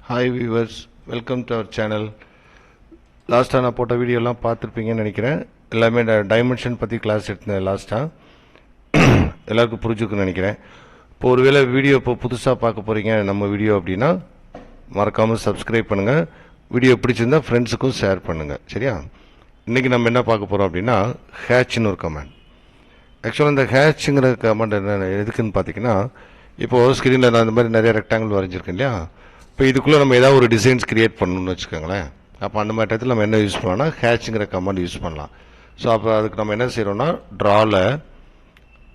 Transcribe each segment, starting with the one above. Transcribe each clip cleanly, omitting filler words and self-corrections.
Hi viewers, welcome to our channel. லாஸ்ட்டாக நான் போட்ட வீடியோலாம் பார்த்துருப்பீங்கன்னு நினைக்கிறேன். எல்லாமே டைமென்ஷன் பற்றி கிளாஸ் எடுத்தேன் லாஸ்ட்டாக. எல்லாருக்கும் புரிஞ்சுக்குன்னு நினைக்கிறேன். இப்போ ஒருவேளை வீடியோ இப்போ புதுசாக பார்க்க போகிறீங்க நம்ம வீடியோ அப்படின்னா மறக்காமல் சப்ஸ்கிரைப் பண்ணுங்கள். வீடியோ பிடிச்சிருந்தா ஃப்ரெண்ட்ஸுக்கும் ஷேர் பண்ணுங்கள். சரியா? இன்றைக்கி நம்ம என்ன பார்க்க போகிறோம் அப்படின்னா ஹேட்ச்னு ஒரு கமாண்ட். ஆக்சுவலாக இந்த ஹேட்சுங்கிற கமாண்ட் என்ன எதுக்குன்னு பார்த்தீங்கன்னா, இப்போது ஸ்க்ரீனில் நான் இந்த மாதிரி நிறைய ரெக்டாங்கிள் வரைஞ்சிருக்கேன் இல்லையா? இப்போ இதுக்குள்ளே நம்ம ஏதாவது ஒரு டிசைன்ஸ் கிரியேட் பண்ணணும்னு வச்சுக்கோங்களேன். அப்போ அந்த மாதிரி டயத்தில் நம்ம என்ன யூஸ் பண்ணலாம்னா ஹேட்சுங்கிற கமாண்ட் யூஸ் பண்ணலாம். ஸோ அப்போ அதுக்கு நம்ம என்ன செய்கிறோம்னா ட்ராவில்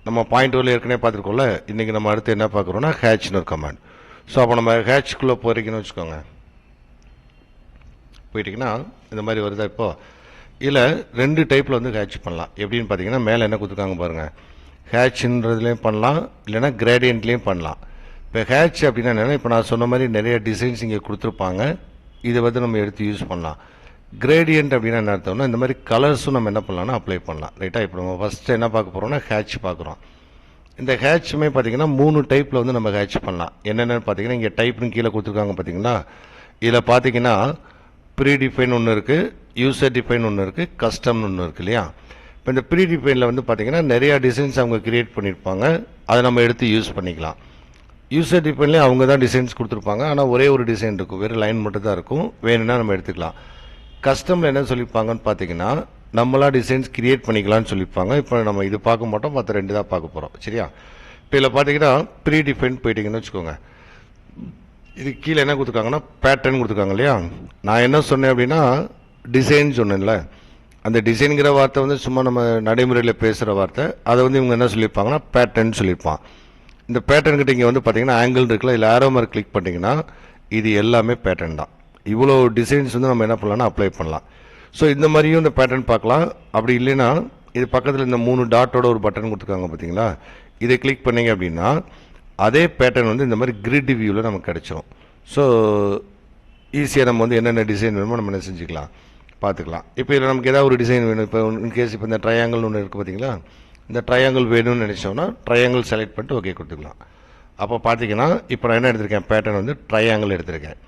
நம்ம பாயிண்ட் வரல ஏற்கனவே பார்த்துருக்கோம்ல, இன்றைக்கி நம்ம அடுத்து என்ன பார்க்குறோன்னா ஹேட்ச்னு ஒரு கமாண்ட். ஸோ அப்போ நம்ம ஹேட்ச்குள்ளே போகிறீங்கன்னு வச்சுக்கோங்க. போயிட்டிங்கன்னா இந்த மாதிரி வருதா. இப்போது இதில் ரெண்டு டைப்பில் வந்து ஹேட்ச் பண்ணலாம். எப்படின்னு பார்த்தீங்கன்னா மேலே என்ன கொடுத்துருக்காங்க பாருங்கள், ஹேட்ச்ன்றதுலேயும் பண்ணலாம், இல்லைனா கிரேடியன்ட்லேயும் பண்ணலாம். இப்போ ஹேட்ச் அப்படின்னா என்னென்னா, இப்போ நான் சொன்ன மாதிரி நிறைய டிசைன்ஸ் இங்கே கொடுத்துருப்பாங்க, இதை வந்து நம்ம எடுத்து யூஸ் பண்ணலாம். கிரேடியன்ட் அப்படின்னா என்ன அர்த்தம்னா, இந்த மாதிரி கலர்ஸும் நம்ம என்ன பண்ணலாம்னா அப்ளை பண்ணலாம். ரைட்டாக? இப்போ நம்ம ஃபஸ்ட்டு என்ன பார்க்க போகிறோம்னா ஹேட்ச் பார்க்குறோம். இந்த ஹேட்சுமே பார்த்தீங்கன்னா 3 டைப்பில் வந்து நம்ம ஹேட்ச் பண்ணலாம். என்னென்னு பார்த்தீங்கன்னா இங்கே டைப்னு கீழே கொடுத்துருக்காங்க பார்த்தீங்களா. இதில் பார்த்தீங்கன்னா ப்ரீ டிஃபைன் ஒன்று இருக்குது, யூசர் டிஃபைன் ஒன்று இருக்குது, கஸ்டம்னு ஒன்று இருக்குது இல்லையா. இப்போ இந்த ப்ரீ டிஃபைனில் வந்து பார்த்தீங்கன்னா நிறையா டிசைன்ஸ் அவங்க கிரியேட் பண்ணியிருப்பாங்க, அதை நம்ம எடுத்து யூஸ் பண்ணிக்கலாம். யூசர் டிஃபைன்லேயே அவங்க தான் டிசைன்ஸ் கொடுத்துருப்பாங்க, ஆனால் ஒரே ஒரு டிசைன் இருக்கும், வெறும் லைன் மட்டும் தான் இருக்கும், வேணும்னா நம்ம எடுத்துக்கலாம். கஸ்டமில் என்ன சொல்லியிருப்பாங்கன்னு பார்த்தீங்கன்னா நம்மளா டிசைன்ஸ் கிரியேட் பண்ணிக்கலாம்னு சொல்லியிருப்பாங்க. இப்போ நம்ம இது பார்க்க மாட்டோம், மற்ற ரெண்டு தான் பார்க்க போகிறோம். சரியா? இப்போ இதில் பார்த்தீங்கன்னா ப்ரீ டிஃபைன் போயிட்டீங்கன்னு வச்சுக்கோங்க. இது கீழே என்ன கொடுத்துருக்காங்கன்னா பேட்டர்ன் கொடுத்துருக்காங்க இல்லையா. நான் என்ன சொன்னேன் அப்படின்னா டிசைன் சொன்னேன்ல, அந்த டிசைனுங்கிற வார்த்தை வந்து சும்மா நம்ம நடைமுறையில் பேசுகிற வார்த்தை, அதை வந்து இவங்க என்ன சொல்லியிருப்பாங்கன்னா பேட்டர்ன் சொல்லியிருப்பான். இந்த பேட்டர்ன் கிட்ட இங்கே வந்து பார்த்தீங்கன்னா ஆங்கிள் இருக்குல்ல, இல்லை ஆரோ மார்க் கிளிக் பண்ணிங்கன்னா இது எல்லாமே பேட்டர்ன் தான். இவ்வளோ டிசைன்ஸ் வந்து நம்ம என்ன பண்ணலாம்னா அப்ளை பண்ணலாம். ஸோ இந்த மாதிரியும் இந்த பேட்டர்ன் பார்க்கலாம். அப்படி இல்லைன்னா இது பக்கத்தில் இந்த 3 டாட்டோட ஒரு பட்டன் கொடுத்துருக்காங்க பார்த்தீங்களா, இதை கிளிக் பண்ணிங்க அப்படின்னா அதே பேட்டர்ன் வந்து இந்த மாதிரி கிரிட் வியூவில் நமக்கு கிடைச்சிடும். ஸோ ஈஸியாக நம்ம வந்து என்னென்ன டிசைன் வேணுமோ நம்ம என்ன செஞ்சுக்கலாம், பார்த்துக்கலாம். இப்போ இதில் நமக்கு ஏதாவது ஒரு டிசைன் வேணும். இப்போ இன்கேஸ் இப்போ இந்த ட்ரையாங்கிள் ஒன்று இருக்குது பார்த்தீங்களா, இந்த ட்ரையாங்கிள் வேணும்னு நினச்சோம்னா ட்ரையாங்கிள் செலக்ட் பண்ணிட்டு ஓகே கொடுத்துக்கலாம். அப்போ பார்த்தீங்கன்னா இப்போ நான் என்ன எடுத்திருக்கேன், பேட்டர்ன் வந்து ட்ரையாங்கிள் எடுத்திருக்கேன்.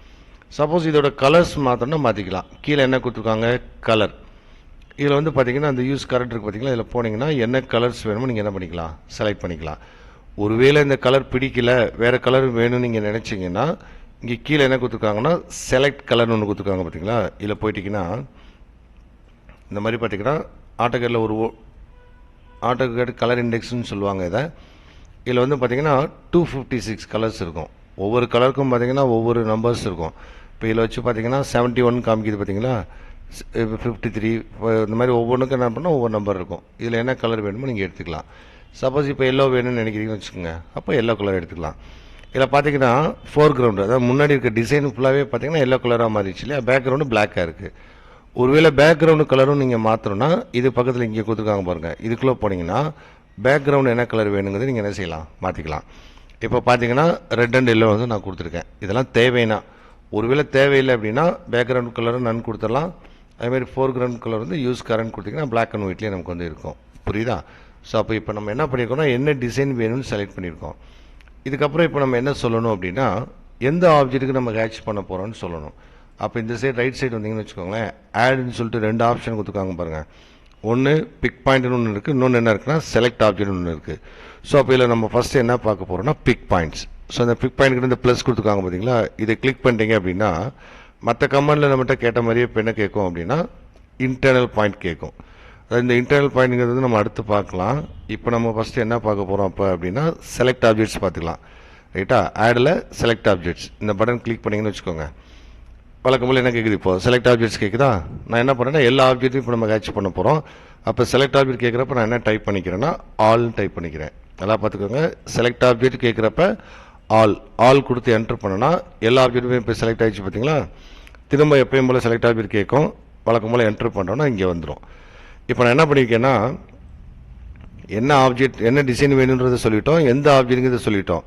சப்போஸ் இதோட கலர்ஸ் மாற்றோம்னா மாற்றிக்கலாம். கீழே என்ன கொடுத்துருக்காங்க, கலர். இதில் வந்து பார்த்தீங்கன்னா அந்த யூஸ் கரண்ட் இருக்குது பார்த்தீங்களா, இதில் போனீங்கன்னா என்ன கலர்ஸ் வேணுமோ நீங்கள் என்ன பண்ணிக்கலாம், செலக்ட் பண்ணிக்கலாம். ஒருவேளை இந்த கலர் பிடிக்கல, வேறு கலர் வேணும்னு நீங்கள் நினச்சிங்கன்னா இங்கே கீழே என்ன கொடுத்துருக்காங்கன்னா செலக்ட் கலர்னு ஒன்று கொடுத்துருக்காங்க பார்த்தீங்களா. இதில் போயிட்டிங்கன்னா இந்த மாதிரி பார்த்தீங்கன்னா ஆட்டோகேடில் ஒரு AutoCAD கலர் இண்டெக்ஸ்னு சொல்லுவாங்க இதை. இதில் வந்து பார்த்தீங்கன்னா 256 கலர்ஸ் இருக்கும். ஒவ்வொரு கலருக்கும் பார்த்தீங்கன்னா ஒவ்வொரு நம்பர்ஸ் இருக்கும். இப்போ இதில் வச்சு பார்த்தீங்கன்னா 71 காமிக்குது பார்த்தீங்களா, 53 இந்த மாதிரி ஒவ்வொன்றுக்கும் என்ன பண்ணால் ஒவ்வொரு நம்பர் இருக்கும். இதில் என்ன கலர் வேணுமோ நீங்கள் எடுத்துக்கலாம். சப்போஸ் இப்போ எல்லோ வேணும்னு நினைக்கிறீங்கன்னு வச்சுக்கோங்க, அப்போ எல்லோ கலர் எடுத்துக்கலாம். இதில் பார்த்தீங்கன்னா ஃபோர் கிரவுண்டு, அதாவது முன்னாடி இருக்க டிசைன் ஃபுல்லாகவே பார்த்தீங்கன்னா எல்லோ கலராக மாறிடுச்சு இல்லையா, பேக்ரவுண்டு பிளாக்காக இருக்குது. ஒருவேளை பேக்ரவுண்டு கலரும் நீங்கள் மாற்றணும்னா இது பக்கத்தில் இங்கே கொடுத்துருக்காங்க பாருங்கள், இதுக்குள்ளே போனீங்கன்னா பேக்ரவுண்டு என்ன கலர் வேணுங்கிறது நீங்கள் என்ன செய்யலாம், மாற்றிக்கலாம். இப்போ பார்த்தீங்கன்னா ரெட் அண்ட் எல்லோ வந்து நான் கொடுத்துருக்கேன். இதெல்லாம் தேவைன்னா, ஒருவேளை தேவையில்லை அப்படின்னா பேக்ரவுண்ட் கலரும் நான் கொடுத்துடலாம். அதேமாதிரி ஃபோர் கிரவுண்ட் கலர் வந்து யூஸ் கரண்ட் கொடுத்தீங்கன்னா பிளாக் அண்ட் ஒயிட்லேயே நமக்கு வந்து இருக்கும். புரியுதா? ஸோ அப்போ இப்போ நம்ம என்ன பண்ணியிருக்கோம்னா என்ன டிசைன் வேணும்னு செலக்ட் பண்ணியிருக்கோம். இதுக்கப்புறம் இப்போ நம்ம என்ன சொல்லணும் அப்படின்னா எந்த ஆப்ஜெக்ட்டுக்கு நம்ம ஹேட்ச் பண்ண போகிறோம்னு சொல்லணும். அப்போ இந்த சைடு ரைட் சைடு வந்தீங்கன்னு வச்சுக்கோங்களேன், ஆடுன்னு சொல்லிட்டு 2 ஆப்ஷன் கொடுத்துருக்காங்க பாருங்கள். ஒன்று பிக் பாயிண்ட்னு ஒன்று இருக்குது, இன்னொன்று என்ன இருக்குன்னா செலக்ட் ஆப்ஜெக்ட்னு ஒன்று இருக்குது. ஸோ அப்போ இதில் நம்ம ஃபஸ்ட்டு என்ன பார்க்க போகிறோம்னா பிக் பாயிண்ட்ஸ். ஸோ அந்த பிக் பாயிண்ட்க்கு இந்த ப்ளஸ் கொடுத்துருக்காங்க பார்த்தீங்களா, இதை கிளிக் பண்ணிட்டீங்க அப்படின்னா மற்ற கமெண்டில் நம்மகிட்ட கேட்ட மாதிரியே இப்போ என்ன கேட்கும் அப்படின்னா இன்டர்னல் பாயிண்ட் கேட்கும். அதாவது இந்த இன்டர்னல் பாயிண்ட்ங்கிறது நம்ம அடுத்து பார்க்கலாம். இப்போ நம்ம ஃபஸ்ட்டு என்ன பார்க்க போகிறோம் அப்போ அப்படின்னா செலக்ட் ஆப்ஜெக்ட்ஸ் பார்த்துக்கலாம். ரைட்டா? ஆடில் செலக்ட் ஆப்ஜெக்ட்ஸ் இந்த பட்டன் கிளிக் பண்ணிங்கன்னு வச்சுக்கோங்க. வழக்கம் போல் என்ன கேட்குது, இப்போ செலக்ட் ஆப்ஜெக்ட்ஸ் கேட்குதா. நான் என்ன பண்ணுறேன்னா எல்லா ஆப்ஜெக்ட்டும் இப்போ நம்ம ஹேட்ச் பண்ண போகிறோம். அப்போ செலக்ட் ஆப்ஜெக்ட் கேட்குறப்ப நான் என்ன டைப் பண்ணிக்கிறேன்னா ஆல் டைப் பண்ணிக்கிறேன். நல்லா பார்த்துக்கோங்க, செலக்ட் ஆப்ஜெக்ட் கேட்குறப்ப ஆல் கொடுத்து என்ட்ரு பண்ணனா எல்லா ஆப்ஜெக்ட்டுமே இப்போ செலக்ட் ஆகிடுச்சு பார்த்தீங்களா. திரும்ப எப்பயும் போல் செலக்ட் ஆப்ஜெக்ட் கேட்கும், வழக்கம் போல் என்ட்ரு பண்ணுறோன்னா இங்கே வந்துடும். இப்போ நான் என்ன பண்ணியிருக்கேன்னா என்ன ஆப்ஜெக்ட் என்ன டிசைன் வேணுன்றதை சொல்லிட்டோம், எந்த ஆப்ஜெக்ட்டுங்கிறத சொல்லிட்டோம்.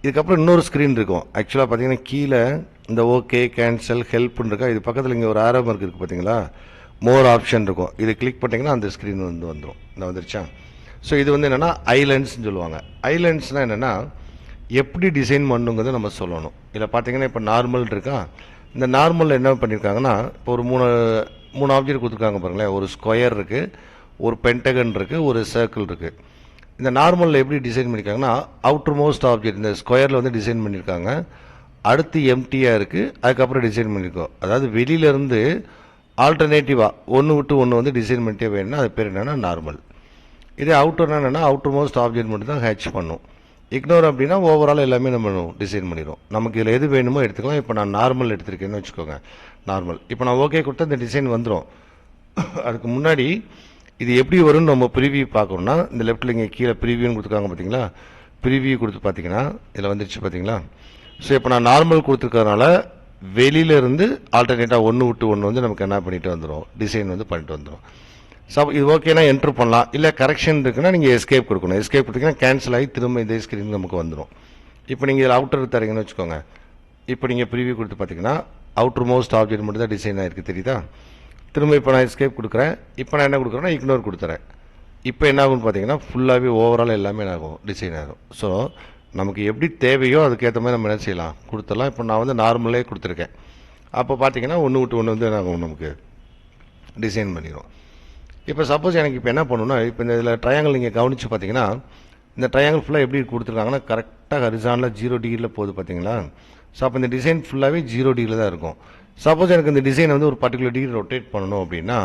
இதுக்கப்புறம் இன்னொரு ஸ்க்ரீன் இருக்கும். ஆக்சுவலாக பார்த்தீங்கன்னா கீழே இந்த ஓகே கேன்சல் ஹெல்ப்னு இருக்கா, இது பக்கத்தில் இங்கே ஒரு ஆரோ மார்க் இருக்குது பார்த்தீங்களா, மோர் ஆப்ஷன் இருக்கும். இது கிளிக் பண்ணிங்கன்னா அந்த ஸ்க்ரீன் வந்து வந்துடும். இந்த வந்துருச்சா. ஸோ இது வந்து என்னென்னா ஐலண்ட்ஸ்ன்னு சொல்லுவாங்க. ஐலண்ட்ஸ்னால் என்னென்னா எப்படி டிசைன் பண்ணுங்கிறத நம்ம சொல்லணும். இதில் பார்த்தீங்கன்னா இப்போ நார்மல் இருக்கா, இந்த நார்மலில் என்ன பண்ணியிருக்காங்கன்னா இப்போ ஒரு மூணு ஆப்ஜெக்ட் கொடுத்துருக்காங்க பாருங்களேன். ஒரு ஸ்கொயர் இருக்குது, ஒரு பென்டகன் இருக்குது, ஒரு சர்க்கிள் இருக்குது. இந்த நார்மலில் எப்படி டிசைன் பண்ணியிருக்காங்கன்னா அவுட்டர் மோஸ்ட் ஆப்ஜெக்ட் இந்த ஸ்கொயரில் வந்து டிசைன் பண்ணியிருக்காங்க, அடுத்து எம்டியாக இருக்குது, அதுக்கப்புறம் டிசைன் பண்ணியிருக்கோம். அதாவது வெளியிலேருந்து ஆல்டர்னேட்டிவாக ஒன்று விட்டு ஒன்று வந்து டிசைன் பண்ணிட்டே வேணும்னா அது பேர் என்னென்னா நார்மல். இதே அவுட்டர்னா என்னென்னா அவுட்டர் மோஸ்ட் ஆப்ஜெக்ட் மட்டும் தான் ஹேட்ச் பண்ணும். இக்னோர் அப்படின்னா ஓவரால் எல்லாமே நம்ம டிசைன் பண்ணிடும். நமக்கு இதில் எது வேணுமோ எடுத்துக்கலாம். இப்போ நான் நார்மல் எடுத்திருக்கேன்னு வச்சுக்கோங்க. நார்மல் இப்போ நான் ஓகே கொடுத்தா இந்த டிசைன் வந்துடும். அதுக்கு முன்னாடி இது எப்படி வரும்னு நம்ம ப்ரிவியூ பார்க்கணும்னா இந்த லெஃப்ட்டில் இங்கே கீழே ப்ரிவியூன்னு கொடுத்துருக்காங்க பார்த்தீங்களா, ப்ரிவியூ கொடுத்து பார்த்தீங்கன்னா இதில் வந்துருச்சு பார்த்தீங்களா. ஸோ இப்போ நான் நார்மல் கொடுத்துருக்கறதுனால வெளியிலேருந்து ஆல்டர்னேட்டாக ஒன்று விட்டு ஒன்று வந்து நமக்கு என்ன பண்ணிட்டு வந்துடும், டிசைன் வந்து பண்ணிட்டு வந்துடும். ஸோ இது ஓகேனா என்ட்ரு பண்ணலாம். இல்லை கரெக்ஷன் இருக்குன்னா நீங்கள் எஸ்கேப் கொடுக்கணும். எஸ்கேப் கொடுத்தீங்கன்னா கேன்சல் ஆகி திரும்ப இதே ஸ்க்ரீன் நமக்கு வந்துடும். இப்போ நீங்கள் இதில் அவுட்டர் தரீங்கன்னு வச்சுக்கோங்க. இப்போ நீங்கள் ப்ரிவியூ கொடுத்து பார்த்தீங்கன்னா அவுட்டர் மோஸ்ட் ஆப்ஜெக்ட் மட்டும் தான் டிசைன் ஆகிருக்கு, தெரியுதா. திரும்ப இப்போ நான் எஸ்கேப் கொடுக்குறேன். இப்போ நான் என்ன கொடுக்குறேன்னா இக்னோர் கொடுத்துறேன். இப்போ என்ன ஆகும்னு பார்த்தீங்கன்னா ஃபுல்லாகவே ஓவரால் எல்லாமே என்ன ஆகும், டிசைன் ஆகும். ஸோ நமக்கு எப்படி தேவையோ அதுக்கேற்ற மாதிரி நம்ம என்ன செய்யலாம், கொடுத்துடலாம். இப்போ நான் வந்து நார்மலே கொடுத்துருக்கேன். அப்போ பார்த்தீங்கன்னா ஒன்று விட்டு ஒன்று வந்து என்ன ஆகும், நமக்கு டிசைன் பண்ணிடும். இப்போ சப்போஸ் எனக்கு இப்போ என்ன பண்ணணும்னா இப்போ இந்த இதில் ட்ரையாங்கிள் நீங்கள் கவனித்து பார்த்தீங்கன்னா இந்த ட்ரையாங்கிள் ஃபுல்லாக எப்படி கொடுத்துருக்காங்கன்னா கரெக்டாக ஹரிசானில் 0 டிகிரியில் போகுது பார்த்தீங்களா. ஸோ அப்போ இந்த டிசைன் ஃபுல்லாகவே 0 டிகிரியில் தான் இருக்கும். சப்போஸ் எனக்கு இந்த டிசைன் வந்து ஒரு பர்டிகுலர் டிகிரி ரொட்டேட் பண்ணணும் அப்படின்னா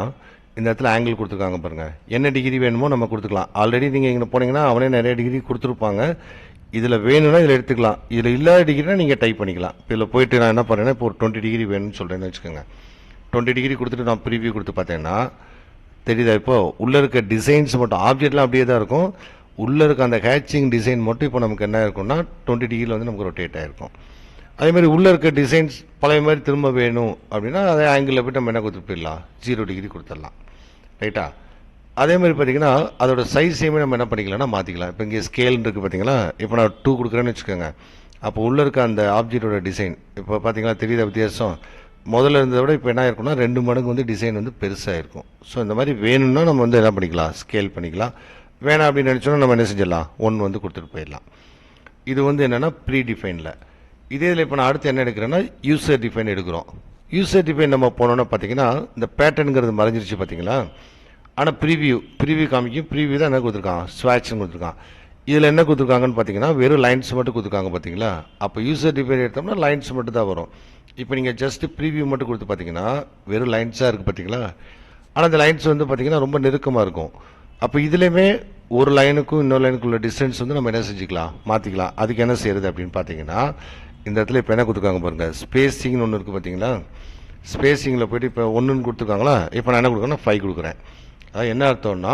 இந்த இடத்துல ஆங்கிள் கொடுத்துருக்காங்க பாருங்கள். என்ன டிகிரி வேணுமோ நம்ம கொடுத்துக்கலாம். ஆல்ரெடி நீங்கள் இங்கே போனீங்கன்னா அவனே நிறைய டிகிரி கொடுத்துருப்பாங்க. இதில் வேணும்னா இதில் எடுத்துக்கலாம். இதில் இல்லாத டிகிரினா நீங்கள் டைப் பண்ணிக்கலாம். இப்போ இதில் போயிட்டு நான் என்ன பண்ணுறேன்னா இப்போ ஒரு 20 டிகிரி வேணும்னு சொல்கிறேன்னு வச்சுக்கோங்க. 20 டிகிரி கொடுத்துட்டு நான் ப்ரிவியூ கொடுத்து பார்த்தேன்னா தெரியுதா, இப்போ உள்ளே இருக்க டிசைன்ஸ் மட்டும் ஆப்ஜெக்ட்லாம் அப்படியே தான் இருக்கும். உள்ளே இருக்க அந்த ஹேட்சிங் டிசைன் மட்டும் இப்போ நமக்கு என்ன இருக்கும்னா 20 டிகிரியில் வந்து நமக்கு ரொட்டேட் ஆகிருக்கும். அதேமாதிரி உள்ளே இருக்க டிசைன்ஸ் பழைய மாதிரி திரும்ப வேணும் அப்படின்னா அதே ஆங்கிளில் போய்ட்டு நம்ம என்ன கொடுத்துட்டு போயிடலாம், 0 டிகிரி கொடுத்துடலாம், ரைட்டா. அதே மாதிரி பார்த்தீங்கன்னா அதோட சைஸையுமே நம்ம என்ன பண்ணிக்கலாம்னா மாற்றிக்கலாம். இப்போ இங்கே ஸ்கேல் இருக்குது பார்த்தீங்களா. இப்போ நான் 2 கொடுக்குறேன்னு வச்சுக்கோங்க. அப்போ உள்ளே இருக்க அந்த ஆப்ஜெக்டோட டிசைன் இப்போ பார்த்தீங்களா தெரியுத வித்தியாசம். முதல்ல இருந்ததை விட இப்போ என்ன இருக்கும்னா 2 மடங்கு வந்து டிசைன் வந்து பெருசாக இருக்கும். ஸோ இந்த மாதிரி வேணும்னா நம்ம வந்து என்ன பண்ணிக்கலாம், ஸ்கேல் பண்ணிக்கலாம். வேணாம் அப்படின்னு நினச்சோன்னா நம்ம என்ன செஞ்சிடலாம், 1 வந்து கொடுத்துட்டு போயிடலாம். இது வந்து என்னென்னா ப்ரீ டிஃபைனில். இதே இதில் இப்போ நான் அடுத்து என்ன எடுக்கிறேன்னா யூசர் டிஃபைன் எடுக்கிறோம். யூசர் டிஃபைன் நம்ம போனோன்னா பார்த்தீங்கன்னா இந்த பேட்டர்னுங்கிறது மறைஞ்சிருச்சு பார்த்தீங்களா. ஆனால் ப்ரீவியூ காமிக்கும். ப்ரீவியூ தான் என்ன கொடுத்துருக்கான், ஸ்வாட்ச்னு கொடுத்துருக்கான். இதில் என்ன கொடுத்துருக்காங்கன்னு பார்த்தீங்கன்னா வெறும் லைன்ஸ் மட்டும் கொடுத்துருக்காங்க பார்த்தீங்களா. அப்போ யூசர் டிஃபைன் எடுத்தோம்னா லைன்ஸ் மட்டும் தான் வரும். இப்போ நீங்கள் ஜஸ்ட் ப்ரீவியூ மட்டும் கொடுத்து பார்த்தீங்கன்னா வெறும் லைன்ஸாக இருக்குது பார்த்தீங்களா. ஆனால் அந்த லைன்ஸ் வந்து பார்த்தீங்கன்னா ரொம்ப நெருக்கமாக இருக்கும். அப்போ இதுலேயுமே ஒரு லைனுக்கும் இன்னொரு லைனுக்குள்ள டிஸ்டன்ஸ் வந்து நம்ம என்ன செஞ்சுக்கலாம், மாற்றிக்கலாம். அதுக்கு என்ன செய்யறது அப்படின்னு பார்த்தீங்கன்னா இந்த இடத்துல இப்போ என்ன கொடுத்துருக்காங்க பாருங்கள், ஸ்பேசிங்னு ஒன்று இருக்குது பார்த்தீங்களா. ஸ்பேசிங்கில் போய்ட்டு இப்போ 1ன்னு கொடுத்துருக்காங்களா. இப்போ நான் என்ன கொடுக்குறேன்னா 5 கொடுக்குறேன். அதாவது என்ன அர்த்தம்னா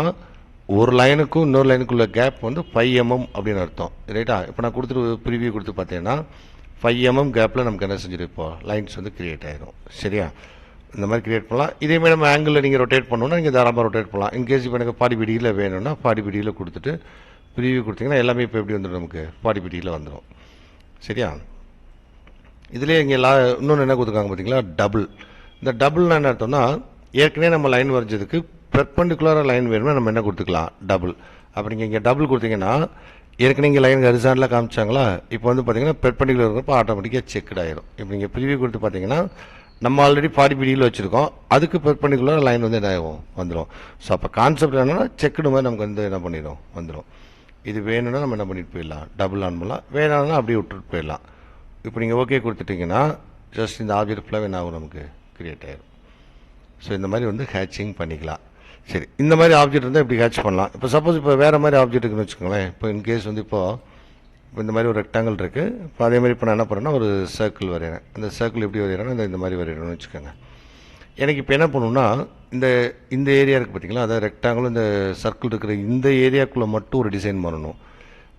ஒரு லைனுக்கும் இன்னொரு லைனுக்குள்ள கேப் வந்து 5 mm அப்படின்னு அர்த்தம், ரைட்டா. இப்போ நான் கொடுத்துட்டு ப்ரிவியூ கொடுத்து பார்த்தீங்கன்னா 5 mm கேப்பில் நமக்கு என்ன செஞ்சுருப்போம், லைன்ஸ் வந்து கிரியேட் ஆகிடும். சரியா, இந்த மாதிரி கிரியேட் பண்ணலாம். இதேமாதிரி நம்ம ஆங்கிளில் நீங்கள் ரொட்டேட் பண்ணணும்னா நீங்கள் தாராளமாக ரொட்டேட் பண்ணலாம். இன்கேஸ் இப்போ எனக்கு 40 டிகிரியில் வேணும்னா 40 டிகிரியில் கொடுத்துட்டு ப்ரிவியூ கொடுத்தீங்கன்னா எல்லாமே இப்போ எப்படி வந்துடும், நமக்கு 40 டிகிரியில் வந்துடும். சரியா, இதுலேயே இங்கே இன்னொன்று என்ன கொடுத்துருக்காங்க பார்த்தீங்களா, டபுள். இந்த டபுள்னா என்ன அர்த்தம்னா ஏற்கனவே நம்ம லைன் வரைஞ்சதுக்கு பெர்பெண்டிகுலராக லைன் வேணும்னா நம்ம என்ன கொடுத்துக்கலாம், டபுள். அப்போ நீங்கள் இங்கே டபுள் கொடுத்தீங்கன்னா ஏற்கனவே இங்கே லைன் ஹரிசாண்டலாக காமிச்சாங்களா. இப்போ வந்து பார்த்தீங்கன்னா பெர்பெண்டிகுலர் இருக்கிறப்ப ஆட்டோமேட்டிக்காக செக்ட் ஆயிடும். இப்போ நீங்கள் ப்ரிவியூ கொடுத்து பார்த்தீங்கன்னா நம்ம ஆல்ரெடி 40 டிகிரியில் வச்சுருக்கோம், அதுக்கு பெர்பெண்டிகுலர் லைன் வந்து என்ன ஆகும், வந்துடும். ஸோ அப்போ கான்செப்ட் என்னன்னா செக்குடு மாதிரி நமக்கு வந்து என்ன பண்ணிடும், வந்துடும். இது வேணும்னா நம்ம என்ன பண்ணிட்டு போயிடலாம், டபுள் ஆன் பண்ணலாம். வேணாம்னா அப்படியே விட்டுட்டு போயிடலாம். இப்போ நீங்கள் ஓகே கொடுத்துட்டிங்கன்னா ஜஸ்ட் இந்த ஆப்ஜெக்ட் ஃபுல்லாக என்ன ஆகும், நமக்கு கிரியேட் ஆகிடும். ஸோ இந்த மாதிரி வந்து ஹேட்சிங் பண்ணிக்கலாம். சரி, இந்த மாதிரி ஆப்ஜெக்ட் இருந்தால் இப்படி ஹேட்ச் பண்ணலாம். இப்போ சப்போஸ் இப்போ வேறு மாதிரி ஆப்ஜெக்ட் இருக்குன்னு வச்சுக்கோங்களேன். இப்போ இன்கேஸ் வந்து இப்போ இந்த மாதிரி ஒரு ரெக்டாங்கிள் இருக்குது. இப்போ அதே மாதிரி இப்போ நான் என்ன பண்ணுறேன்னா ஒரு சர்க்கிள் வரைகிறேன். இந்த சர்க்கிள் எப்படி வரைகிறேன்னா இந்த மாதிரி வரைகிறேன்னு வச்சுக்கோங்க. எனக்கு இப்போ என்ன பண்ணணும்னா இந்த ஏரியா இருக்குது பார்த்தீங்களா, அதாவது ரெக்டாங்கிள் இந்த சர்க்கிள் இருக்கிற இந்த ஏரியாக்குள்ளே மட்டும் ஒரு டிசைன் பண்ணணும்.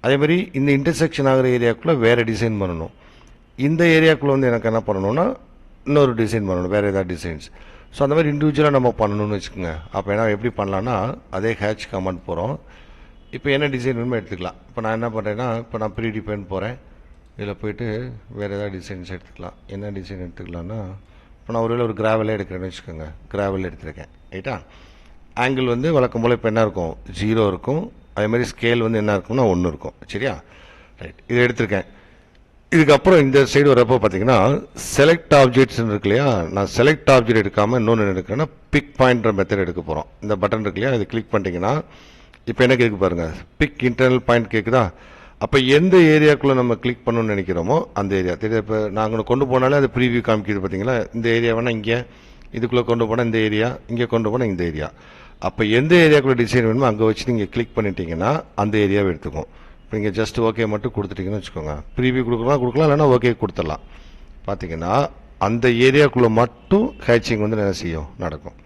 அதேமாதிரி இந்த இன்டர்செக்ஷன் ஆகிற ஏரியாக்குள்ளே வேறு டிசைன் பண்ணணும். இந்த ஏரியாக்குள்ளே வந்து எனக்கு என்ன பண்ணணும்னா இன்னொரு டிசைன் பண்ணணும், வேறு ஏதாவது டிசைன்ஸ். ஸோ அந்த மாதிரி இண்டிவிஜுவலாக நம்ம பண்ணணும்னு வச்சுக்கோங்க. அப்போ என்ன எப்படி பண்ணலான்னா அதே ஹேட்ச் கமாண்ட் போகிறோம். இப்போ என்ன டிசைன் வேணுமோ எடுத்துக்கலாம். இப்போ நான் என்ன பண்ணுறேன்னா இப்போ நான் ப்ரீ டிஃபைன் போகிறேன். இதில் போய்ட்டு வேறு ஏதாவது டிசைன்ஸ் எடுத்துக்கலாம். என்ன டிசைன் எடுத்துக்கலாம்னா இப்போ நான் ஒருவேளை ஒரு கிராவலே எடுக்கிறேன்னு வச்சுக்கோங்க. கிராவல் எடுத்துருக்கேன், ரைட்டா. ஆங்கிள் வந்து வழக்கம் போல் இப்போ என்ன இருக்கும், 0 இருக்கும். அதேமாதிரி ஸ்கேல் வந்து என்ன இருக்கும்னா 1 இருக்கும். சரியா, ரைட். இதை எடுத்திருக்கேன். இதுக்கப்புறம் இந்த சைடு வரப்போ பார்த்தீங்கன்னா செலக்ட் ஆப்ஜெக்ட்ஸ் இருக்கு இல்லையா, நான் செலக்ட் ஆப்ஜெக்ட் எடுக்காமல் இன்னொன்று எடுக்கிறேன்னா பிக் பாயிண்ட்ற மெத்தட் எடுக்க போகிறோம். இந்த பட்டன் இருக்கு இல்லையா, இது கிளிக் பண்ணிட்டீங்கன்னா இப்போ என்ன கேட்க பாருங்கள், பிக் இன்டர்னல் பாயிண்ட் கேட்குதா. அப்போ எந்த ஏரியாக்குள்ளே நம்ம கிளிக் பண்ணணும்னு நினைக்கிறோமோ அந்த ஏரியா தெரியுது. இப்போ நாங்கள் கொண்டு போனாலே அது ப்ரீவியூ காமிக்கிது பார்த்தீங்களா. இந்த ஏரியா வேணால் இங்கே, இதுக்குள்ளே கொண்டு போனால் இந்த ஏரியா, இங்கே கொண்டு போனால் இந்த ஏரியா. அப்போ எந்த ஏரியாக்குள்ளே டிசைன் வேணுமோ அங்கே வச்சு நீங்கள் கிளிக் பண்ணிட்டீங்கன்னா அந்த ஏரியாவை எடுத்துக்கும். இப்போ நீங்கள் ஜஸ்ட் ஓகே மட்டும் கொடுத்துட்டீங்கன்னு வச்சுக்கோங்க, ப்ரீவியூ கொடுக்கலாம் இல்லைனா ஓகே கொடுத்துடலாம். பார்த்தீங்கன்னா அந்த ஏரியாக்குள்ளே மட்டும் ஹேட்சிங் வந்து என்ன செய்யும், நடக்கும்.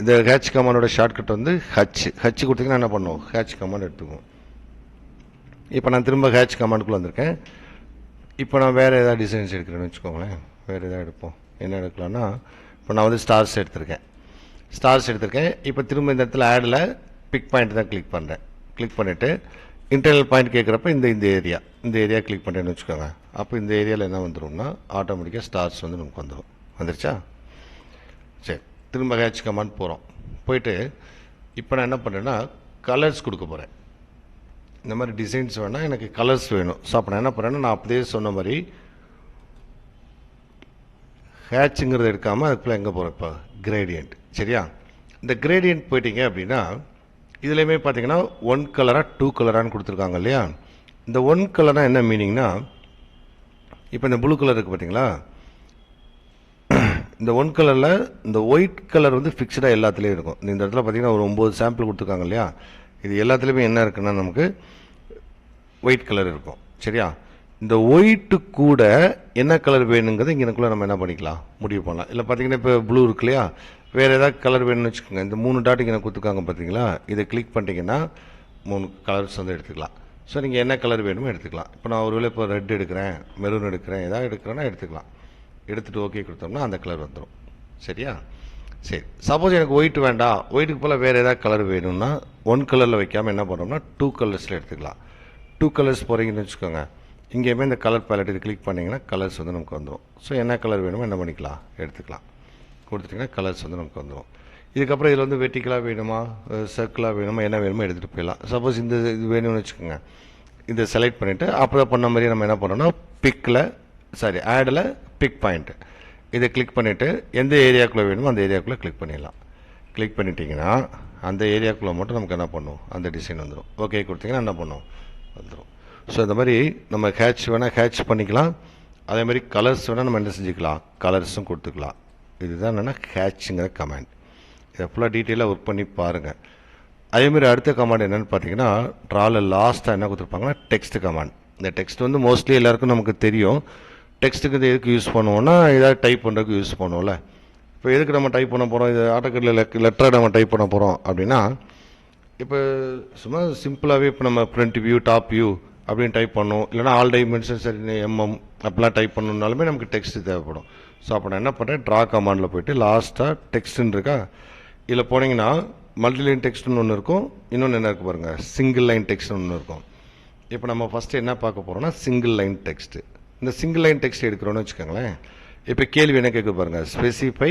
இந்த ஹேட்ச் கமாண்டோட ஷார்ட்கட் வந்து ஹச் கொடுத்தீங்கன்னா என்ன பண்ணும், ஹேட்ச் கமாண்ட் எடுத்துக்கும். இப்போ நான் திரும்ப ஹேட்ச் கமாண்டுக்குள்ளே வந்திருக்கேன். இப்போ நான் வேறு ஏதாவது டிசைன்ஸ் எடுக்கிறேன்னு வச்சுக்கோங்களேன். வேறு எதாவது எடுப்போம். என்ன எடுக்கலாம்னா இப்போ நான் வந்து ஸ்டார்ஸ் எடுத்திருக்கேன். இப்போ திரும்ப இந்த இடத்துல ஆடில் பிக் பாயிண்ட் தான் கிளிக் பண்ணுறேன். கிளிக் பண்ணிவிட்டு இன்டர்னல் பாயிண்ட் கேட்குறப்ப இந்த ஏரியா கிளிக் பண்ணுறேன்னு வச்சுக்கோங்க. அப்போ இந்த ஏரியாவில் என்ன வந்துடும்னா ஆட்டோமேட்டிக்காக ஸ்டார்ஸ் வந்து நமக்கு வந்துருச்சா. சரி, திரும்ப ஹேட்ச் கமாண்ட் போகிறோம். போயிட்டு இப்போ நான் என்ன பண்ணுறேன்னா கலர்ஸ் கொடுக்க போகிறேன். இந்த மாதிரி டிசைன்ஸ் வேணால் எனக்கு கலர்ஸ் வேணும். ஸோ அப்போ நான் என்ன பண்ணுறேன்னா நான் அப்படியே சொன்ன மாதிரி ஹேட்சுங்கிறத எடுக்காமல் அதுக்குள்ளே எங்கே போகிறேன், இப்போ கிரேடியன்ட். சரியா, இந்த கிரேடியன்ட் போயிட்டீங்க அப்படின்னா இதுலேயுமே பார்த்தீங்கன்னா 1 கலராக 2 கலரான்னு கொடுத்துருக்காங்க இல்லையா. இந்த 1 கலராக என்ன மீனிங்னா, இப்போ இந்த ப்ளூ கலர் இருக்குது பார்த்தீங்களா, இந்த 1 கலரில் இந்த ஒயிட் கலர் வந்து ஃபிக்ஸ்டாக எல்லாத்துலேயும் இருக்கும். இந்த இடத்துல பார்த்தீங்கன்னா ஒரு 9 சாம்பிள் கொடுத்துருக்காங்க இல்லையா, இது எல்லாத்துலேயுமே என்ன இருக்குன்னா நமக்கு ஒயிட் கலர் இருக்கும். சரியா, இந்த ஒயிட்டு கூட என்ன கலர் வேணுங்கிறது இங்கேக்குள்ளே நம்ம என்ன பண்ணிக்கலாம், முடிவு பண்ணலாம். இல்லை பார்த்தீங்கன்னா இப்போ ப்ளூ இருக்கு இல்லையா, வேறு ஏதாவது கலர் வேணும்னு வச்சுக்கோங்க. இந்த 3 டாட் இங்கே கொடுத்துருக்காங்க பார்த்தீங்களா, இதை கிளிக் பண்ணிட்டீங்கன்னா 3 கலர்ஸ் வந்து எடுத்துக்கலாம். ஸோ நீங்கள் என்ன கலர் வேணுமோ எடுத்துக்கலாம். இப்போ நான் ஒருவேளை இப்போ ரெட் எடுக்கிறேன், மெரூன் எடுக்கிறேன், ஏதாவது எடுக்கிறேன்னா எடுத்துக்கலாம். எடுத்துகிட்டு ஓகே கொடுத்தோம்னா அந்த கலர் வந்துடும். சரியா, சரி. சப்போஸ் எனக்கு ஒயிட் வேண்டாம், ஒயிட்டுக்கு போல் வேறு ஏதாவது கலர் வேணும்னா 1 கலரில் வைக்காமல் என்ன பண்ணோம்னா 2 கலர்ஸில் எடுத்துக்கலாம். 2 கலர்ஸ் போகிறீங்கன்னு வச்சுக்கோங்க, இங்கேயுமே இந்த கலர் பேலட் இது கிளிக் பண்ணிங்கன்னா கலர்ஸ் வந்து நமக்கு வந்துடும். ஸோ என்ன கலர் வேணுமோ என்ன பண்ணிக்கலாம், எடுத்துக்கலாம். கொடுத்துட்டிங்கன்னா கலர்ஸ் வந்து நமக்கு வந்துடும். இதுக்கப்புறம் இதில் வந்து வெர்டிக்கலாக வேணுமா, சர்க்கிளாக வேணுமா, என்ன வேணுமோ எடுத்துகிட்டு போயிடலாம். சப்போஸ் இந்த இது வேணும்னு வச்சுக்கோங்க, இதை செலக்ட் பண்ணிவிட்டு அப்புறம் பண்ண மாதிரி நம்ம என்ன பண்ணோம்னா ஆடில் பிக் பாயிண்ட்டு இதை கிளிக் பண்ணிவிட்டு எந்த ஏரியாக்குள்ளே வேணுமோ அந்த ஏரியாக்குள்ளே கிளிக் பண்ணிடலாம். கிளிக் பண்ணிட்டீங்கன்னா அந்த ஏரியாக்குள்ளே மட்டும் நமக்கு என்ன பண்ணும், அந்த டிசைன் வந்துடும். ஓகே கொடுத்தீங்கன்னா என்ன பண்ணும், வந்துடும். ஸோ இந்த மாதிரி நம்ம ஹேட்ச் வேணால் ஹேட்ச் பண்ணிக்கலாம். அதே மாதிரி கலர்ஸ் வேணால் நம்ம என்ன செஞ்சுக்கலாம், கலர்ஸும் கொடுத்துக்கலாம். இதுதான் என்னென்னா ஹேட்சுங்கிற கமாண்ட். இதை ஃபுல்லாக டீட்டெயிலாக ஒர்க் பண்ணி பாருங்கள். அதேமாதிரி அடுத்த கமாண்ட் என்னென்னு பார்த்தீங்கன்னா ட்ராவில் லாஸ்ட்டாக என்ன கொடுத்துருப்பாங்கன்னா டெக்ஸ்ட் கமாண்ட். இந்த டெக்ஸ்ட் வந்து மோஸ்ட்லி எல்லாருக்கும் நமக்கு தெரியும். டெக்ஸ்ட்டுக்கு இது எதுக்கு யூஸ் பண்ணுவோம்னா ஏதாவது டைப் பண்ணுறதுக்கு யூஸ் பண்ணுவோம்ல. இப்போ எதுக்கு நம்ம டைப் பண்ண போகிறோம், இது ஆட்டோகேடில் லெட்டரை நம்ம டைப் பண்ண போகிறோம் அப்படின்னா, இப்போ சும்மா சிம்பிளாகவே இப்போ நம்ம ஃப்ரண்ட் வியூ டாப் வியூ அப்படின்னு டைப் பண்ணோம், இல்லைனா ஆல் டைமென்ஷன் சரி அப்படிலாம் டைப் பண்ணணுன்னாலுமே நமக்கு டெக்ஸ்ட் தேவைப்படும். ஸோ அப்போ நான் என்ன பண்ணுறேன், ட்ரா கமாண்டில் போய்ட்டு லாஸ்ட்டாக டெக்ஸ்ட்டுன்னு இருக்கா, இதில் போனீங்கன்னா மல்டி லைன் டெக்ஸ்ட்னு ஒன்று இருக்கும், இன்னொன்று என்ன இருக்குது பாருங்கள், சிங்கிள் லைன் டெக்ஸ்ட்னு ஒன்று இருக்கும். இப்போ நம்ம ஃபஸ்ட்டு என்ன பார்க்க போகிறோம்னா சிங்கிள் லைன் டெக்ஸ்ட்டு. இந்த சிங்கிள் லைன் டெக்ஸ்ட் எடுக்கிறோன்னு வச்சுக்கோங்களேன். இப்போ கேள்வி என்ன கேட்க பாருங்கள், specify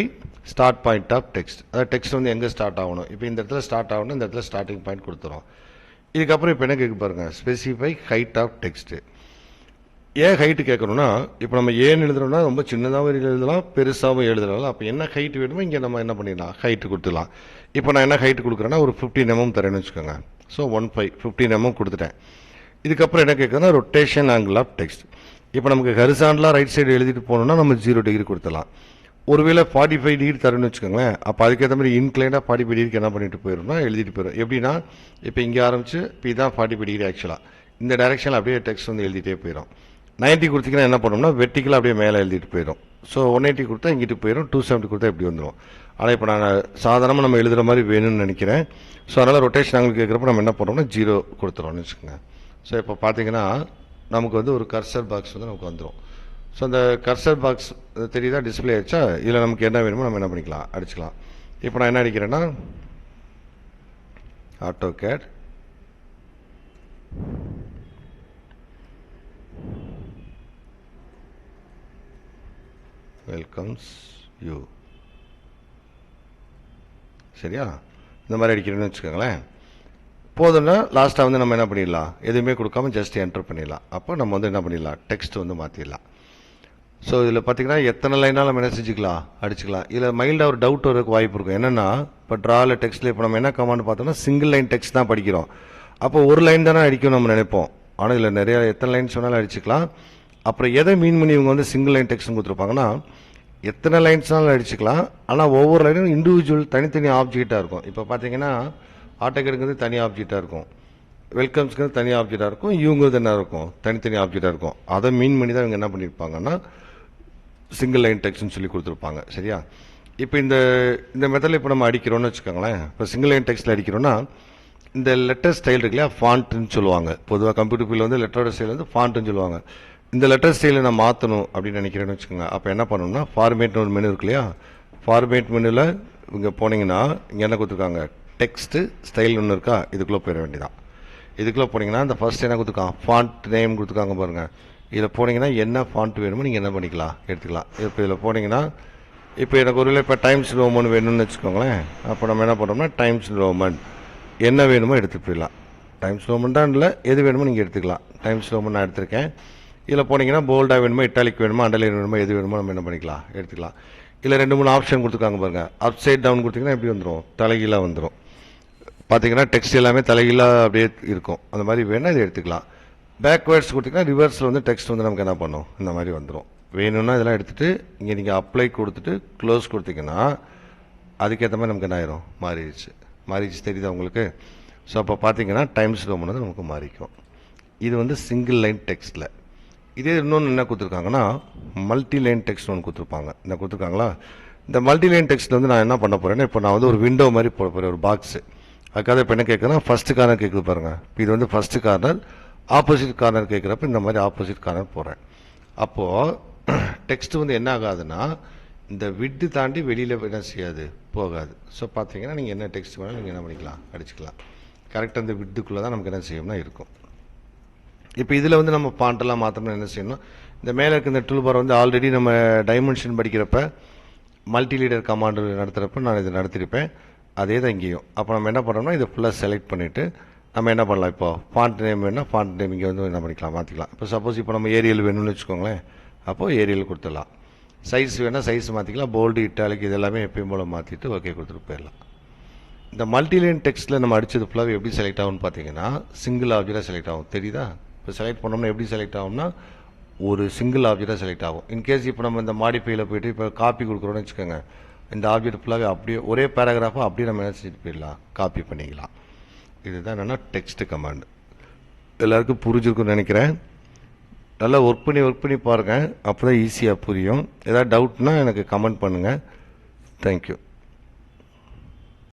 start point of text. அதாவது டெக்ஸ்ட் வந்து எங்கே ஸ்டார்ட் ஆகணும், இப்போ இந்த இடத்துல ஸ்டார்ட் ஆகணும், இந்த இடத்துல ஸ்டார்டிங் பாயிண்ட் கொடுத்துரும். இதுக்கப்புறம் இப்போ என்ன கேட்க பாருங்கள், ஸ்பெசிஃபை ஹைட் ஆஃப் டெக்ஸ்ட்டு. ஏன் ஹைட்டு கேட்கணும்னா, இப்போ நம்ம ஏன்னு எழுதுறோம்னா ரொம்ப சின்னதாகவும் எழுதலாம், பெருசாகவும் எழுதலாம். அப்போ என்ன ஹைட் வேணுமோ இங்கே நம்ம என்ன பண்ணிடலாம், ஹைட்டு கொடுத்துடலாம். இப்போ நான் என்ன ஹைட்டு கொடுக்குறேன்னா ஒரு 15 mm தரேன்னு வச்சுக்கோங்க. ஸோ 15 mm கொடுத்துட்டேன். இதுக்கப்புறம் என்ன கேட்குறதுனா ரொட்டேஷன் ஆங்கிள் ஆஃப் டெக்ஸ்ட். இப்போ நமக்கு ஹரிசாண்டலாக ரைட் சைடு எழுதிட்டு போகணுன்னா நம்ம 0 டிகிரி கொடுத்துடலாம். ஒருவேளை 45 டிகிரி தரேன்னு வச்சுக்கோங்களேன், அப்போ அதுக்கேற்ற மாதிரி இன்க்ளைண்டாக 45 டிகிரிக்கு என்ன பண்ணிட்டு போயிடும்னா எழுதிட்டு போயிடும். எப்படின்னா இப்போ இங்கே ஆரம்பிச்சு இப்போ இதான் 45 டிகிரி ஆக்சுவலாக இந்த டைரெக்ஷனில் அப்படியே டெக்ஸ்ட் வந்து எழுதிட்டே போயிடும். 90 கொடுத்தீங்கன்னா என்ன பண்ணோம்னா வெர்டிக்கலாக அப்படியே மேலே எழுதிட்டு போயிடும். ஸோ 180 கொடுத்தா இங்கிட்டு போயிடும், 270 கொடுத்தா இப்படி வந்துடும். ஆனால் இப்போ நான் சாதாரணமாக நம்ம எழுதுகிற மாதிரி வேணும்னு நினைக்கிறேன். ஸோ அதனால் ரொட்டேஷன் ஆங்கிள் கேட்குறப்ப நம்ம என்ன பண்ணுறோம்னா 0 கொடுத்துருவோம்னு வச்சுக்கோங்க. ஸோ இப்போ பார்த்தீங்கன்னா நமக்கு வந்து ஒரு கர்சர் பாக்ஸ் வந்து நமக்கு வந்துடும். ஸோ அந்த கர்சர் பாக்ஸ் தெரியுதா, டிஸ்பிளே ஆச்சா, இதில் நமக்கு என்ன வேணுமோ நம்ம என்ன பண்ணிக்கலாம், அடிச்சுக்கலாம். இப்போ நான் என்ன அடிக்கிறேன்னா AutoCAD வெல்கம்ஸ் யூ, சரியா, இந்த மாதிரி அடிக்கிறேன்னு வச்சுக்கோங்களேன். போதும்னா லாஸ்ட்டாக வந்து நம்ம என்ன பண்ணிடலாம், எதுவுமே கொடுக்காம ஜஸ்ட் என்டர் பண்ணிடலாம். அப்போ நம்ம வந்து என்ன பண்ணிடலாம், டெக்ஸ்ட் வந்து மாற்றிடலாம். ஸோ இதில் பார்த்தீங்கன்னா எத்தனை லைனாலும் நம்ம என்ன செஞ்சுக்கலாம், அடிச்சுக்கலாம். இதில் மைல்டாக ஒரு டவுட் வரதுக்கு வாய்ப்பு இருக்கும். என்னென்னா, இப்போ ட்ராவில் டெக்ஸ்ட்டில் இப்போ நம்ம என்ன கமாண்ட் பார்த்தோம்னா சிங்கிள் லைன் டெக்ஸ்ட் தான் படிக்கிறோம். அப்போ ஒரு லைன் தானே அடிக்கும் நம்ம நினைப்போம். ஆனால் இதில் நிறைய எத்தனை லைன்ஸ் வேணாலும் அடிச்சுக்கலாம். அப்புறம் எதை மீன் பண்ணி இவங்க வந்து சிங்கிள் லைன் டெக்ஸ்ட்னு கொடுத்துருப்பாங்கன்னா, எத்தனை லைன்ஸ்னாலும் அடிச்சுக்கலாம். ஆனால் ஒவ்வொரு லைனும் இண்டிவிஜுவல் தனித்தனி ஆப்ஜெக்டாக இருக்கும். இப்போ பார்த்தீங்கன்னா AutoCADங்கிறது தனி ஆப்ஜெக்டாக இருக்கும், வெல்கம்ஸ்க்கு தனி ஆப்ஜெக்டாக இருக்கும், இவங்கிறது என்ன இருக்கும், தனித்தனி ஆப்ஜெக்டாக இருக்கும். அதை மீன் பண்ணி தான் இவங்க என்ன பண்ணியிருப்பாங்கன்னா சிங்கிள் லைன் டெக்ஸ்ட்னு சொல்லி கொடுத்துருப்பாங்க. சரியா? இப்போ இந்த மெத்தடில் இப்போ நம்ம அடிக்கிறோன்னு வச்சுக்கோங்களேன். இப்போ சிங்கிள் லைன் டெக்ஸ்ட்டில் அடிக்கிறோன்னா இந்த லெட்டர் ஸ்டைல் இருக்கு இல்லையா, ஃபாண்ட்டுன்னு சொல்லுவாங்க. பொதுவாக கம்ப்யூட்டர் ஃபீல்டில் வந்து லெட்டரோட ஸ்டைல் வந்து ஃபாண்ட்டுன்னு சொல்லுவாங்க. இந்த லெட்டர் ஸ்டைலை நான் மாற்றணும் அப்படின்னு நினைக்கிறேன்னு வச்சுக்கோங்க. அப்போ என்ன பண்ணணும்னா ஃபார்மேட்னு ஒரு மெனு இருக்கு இல்லையா, ஃபார்மேட் மெனுவில் இங்கே போனீங்கன்னா இங்கே என்ன கொடுத்துருக்காங்க, டெக்ஸ்ட்டு ஸ்டைல் ஒன்று இருக்கா, இதுக்குள்ளே போயிட வேண்டியதான். இதுக்குள்ளே போனீங்கன்னா இந்த ஃபர்ஸ்ட் என்ன கொடுத்துருக்காங்க, ஃபாண்ட் நேம் கொடுத்துருக்காங்க பாருங்கள். இதில் போனீங்கன்னா என்ன ஃபாண்ட் வேணுமோ நீங்கள் என்ன பண்ணிக்கலாம், எடுத்துக்கலாம். இப்போ இதில் போனீங்கன்னா இப்போ எனக்கு ஒரு இப்போ டைம்ஸ் ரோமன் வேணும்னு வச்சுக்கோங்களேன். அப்போ நம்ம என்ன பண்ணுறோம்னா டைம்ஸ் ரோமன் என்ன வேணுமோ எடுத்துகிட்டு போயிடலாம். டைம்ஸ் ரோமன் தான் இல்லை, எது வேணுமோ நீங்கள் எடுத்துக்கலாம். டைம்ஸ் ரோமன் நான் எடுத்திருக்கேன். இதில் போனீங்கன்னா போல்டாக வேணுமோ, இட்டாலிக் வேணுமோ, அண்டர்லைன் வேணுமோ, எது வேணுமோ நம்ம என்ன பண்ணிக்கலாம், எடுத்துக்கலாம். இதில் 2-3 ஆப்ஷன் கொடுத்துருக்காங்க பாருங்கள். அப் சைட் டவுன் கொடுத்தீங்கன்னா எப்படி வந்துடும், தலைகீழாக வந்துடும். பார்த்தீங்கன்னா டெக்ஸ்ட் எல்லாமே தலைகீழாக அப்படியே இருக்கும். அந்த மாதிரி வேணால் இதை எடுத்துக்கலாம். பேக்வேர்ட்ஸ் கொடுத்தீங்கன்னா ரிவர்ஸில் வந்து டெக்ஸ்ட் வந்து நமக்கு என்ன பண்ணும், இந்த மாதிரி வந்துடும். வேணும்னா இதெல்லாம் எடுத்துகிட்டு இங்கே நீங்கள் அப்ளை கொடுத்துட்டு க்ளோஸ் கொடுத்தீங்கன்னா அதுக்கேற்ற மாதிரி நமக்கு என்ன ஆயிரும், மாறிடுச்சு தெரியுதா உங்களுக்கு? ஸோ அப்போ பார்த்தீங்கன்னா டைம்ஸ் ரோமன் வந்து நமக்கு மாறிக்கும். இது வந்து சிங்கிள் லைன் டெக்ஸ்ட்டில். இதே இன்னொன்று என்ன கொடுத்துருக்காங்கன்னா மல்டி லைன் டெக்ஸ்ட் ஒன்று கொடுத்துருப்பாங்க. என்ன கொடுத்துருக்காங்களா, இந்த மல்டி லைன் டெக்ஸ்ட்டில் வந்து நான் என்ன பண்ண போகிறேன்னா, இப்போ நான் வந்து ஒரு விண்டோ மாதிரி போட போகிறேன், ஒரு பாக்ஸு. அதுக்காக இப்போ என்ன கேட்குறேன்னா ஃபஸ்ட்டு கார்னர் கேட்குது பாருங்கள். இது வந்து ஃபஸ்ட்டு கார்னர், ஆப்போசிட் கார்னர் கேட்குறப்ப இந்த மாதிரி ஆப்போசிட் கார்னர் போடுறேன். அப்போது டெக்ஸ்ட் வந்து என்ன ஆகாதுன்னா இந்த விட்டு தாண்டி வெளியில் என்ன செய்யாது, போகாது. ஸோ பார்த்தீங்கன்னா நீங்கள் என்ன டெக்ஸ்ட் வேணாலும் நீங்கள் என்ன பண்ணிக்கலாம், அடிச்சுக்கலாம். கரெக்டாக இந்த விட்டுக்குள்ளே தான் நமக்கு என்ன செய்யணும்னா இருக்கும். இப்போ இதில் வந்து நம்ம பாண்டெல்லாம் மாற்றணும்னா என்ன செய்யணும், இந்த மேலே இருக்க இந்த டூல் பார் வந்து ஆல்ரெடி நம்ம டைமென்ஷன் படிக்கிறப்ப மல்டி லீடர் கமாண்டு நடத்துகிறப்ப நான் இதை நடத்திருப்பேன். அதே தான் இங்கேயும். அப்போ நம்ம என்ன பண்ணுறோம்னா இதை ஃபுல்லாக செலக்ட் பண்ணிவிட்டு நம்ம என்ன பண்ணலாம், இப்போ ஃபாண்ட் நேம் வேணும்னா ஃபாண்ட் நேம் இங்கே வந்து என்ன பண்ணிக்கலாம், மாற்றிக்கலாம். இப்போ சப்போஸ் இப்போ நம்ம ஏரியல் வேணும்னு வச்சுக்கோங்களேன், அப்போது ஏரியல் கொடுத்துடலாம். சைஸ் வேணால் சைஸ் மாற்றிக்கலாம். போல்டு இட்டாலிக் இது எல்லாமே எப்பயும் போல் மாற்றிட்டு ஓகே கொடுத்துட்டு போயிடலாம். இந்த மல்டிலைன் டெக்ஸ்ட்டில் நம்ம அடித்தது ஃபுல்லாக எப்படி செலக்ட் ஆகும்னு பார்த்தீங்கன்னா சிங்கிள் ஆப்ஜெக்டாக செலக்ட் ஆகும். தெரியுதா? இப்போ செலக்ட் பண்ணோம்னா எப்படி செலக்ட் ஆகும்னா ஒரு சிங்கிள் ஆப்ஜெக்டாக செலக்ட் ஆகும். இன்கேஸ் இப்போ நம்ம இந்த மாடிஃபைல போய்ட்டு இப்போ காப்பி கொடுக்குறோன்னு வச்சுக்கோங்க, இந்த ஆப்ஜெக்ட் ஃபுல்லாகவே அப்படியே ஒரே பேராகிராஃபாக அப்படியே நம்ம என்ன செஞ்சுட்டு போயிடலாம், காப்பி பண்ணிக்கலாம். இதுதான் என்னென்னா டெக்ஸ்ட் கமாண்ட். எல்லாருக்கும் புரிஞ்சிருக்குன்னு நினைக்கிறேன். நல்லா ஒர்க் பண்ணி பாருங்கள், அப்போ தான் ஈஸியாக புரியும். ஏதாவது டவுட்னா எனக்கு கமெண்ட் பண்ணுங்கள். தேங்க்யூ.